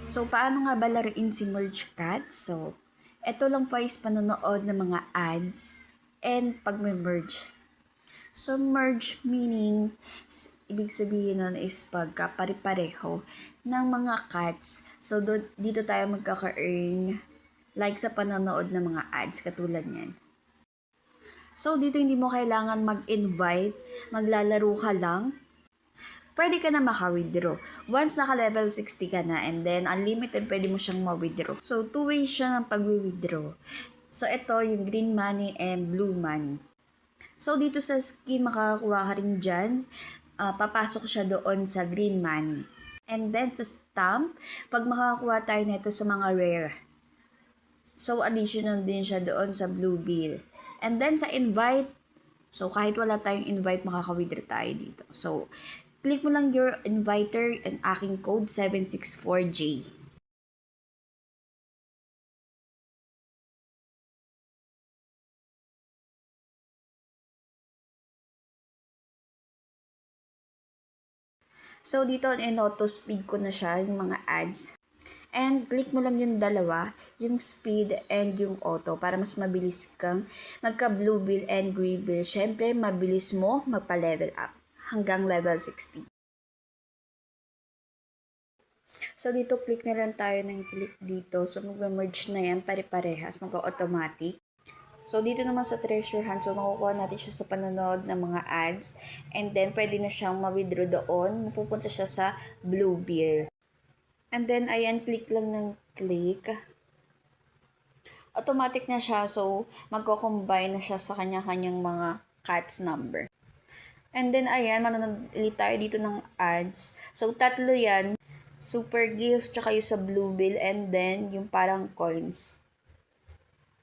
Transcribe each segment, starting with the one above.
So, paano nga ba laruin si Merge Cat? So, eto lang po is panonood ng mga ads and pag-merge. So, merge meaning, ibig sabihin nun is pagkapare-pareho ng mga cats. So, dito tayo magkaka-earn like sa panonood ng mga ads katulad niyan. So, dito hindi mo kailangan mag-invite, maglalaro ka lang, pwede ka na maka-withdraw. Once naka-level 60 ka na and then unlimited, pwede mo siyang ma-withdraw. So, two ways siya ng pag-withdraw. So, ito yung green money and blue money. So, dito sa skin, makakakuha ka rin dyan. Papasok siya doon sa green money. And then, sa stamp, pag makakakuha tayo nito sa mga rare. So, additional din siya doon sa blue bill. And then, sa invite, so, kahit wala tayong invite, makaka-withdraw tayo dito. So, click mo lang your inviter and aking code 764J. So, dito in-auto speed ko na siya, yung mga ads. And click mo lang yung dalawa, yung speed and yung auto para mas mabilis kang magka-blue bill and green bill. Syempre, mabilis mo magpa-level up hanggang level 60. So, dito click na lang tayo ng click dito. So, mag-merge na yan, pare-parehas, mag-automatic. So, dito naman sa treasure hunt, so makukuha natin siya sa panonood ng mga ads. And then, pwede na siyang ma-withdraw doon. Mapupunta siya sa blue bill. And then, ayan, click lang ng click. Automatic na siya. So, magko-combine na siya sa kanya-kanyang mga cats number. And then, ayan, manonood tayo dito ng ads. So, tatlo yan. Super gifts, tsaka yung sa blue bill, and then, yung parang coins.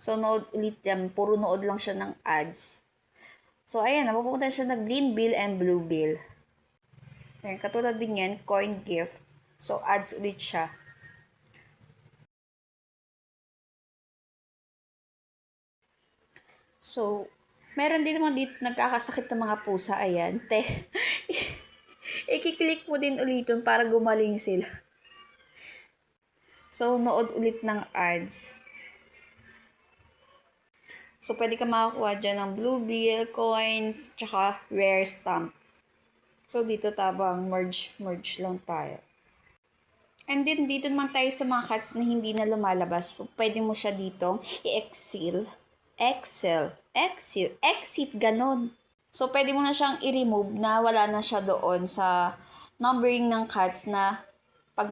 So, nood ulit yan. Puro nood lang siya ng ads. So, ayan, napupunta siya ng green bill and blue bill. Ayan, katulad din yan, coin gift. So, ads ulit siya. So, meron din naman dito nagkakasakit ng mga pusa. Ayan. I-click mo din ulit yun para gumaling sila. So, nood ulit ng ads. So, pwede ka makakuha dyan ng blue bill, coins, tsaka rare stamp. So, dito tabang merge lang tayo. And then, dito naman tayo sa mga cats na hindi na lumalabas. Pwede mo siya dito i-exit, ganon. So, pwede mo na siyang i-remove na wala na siya doon sa numbering ng cats na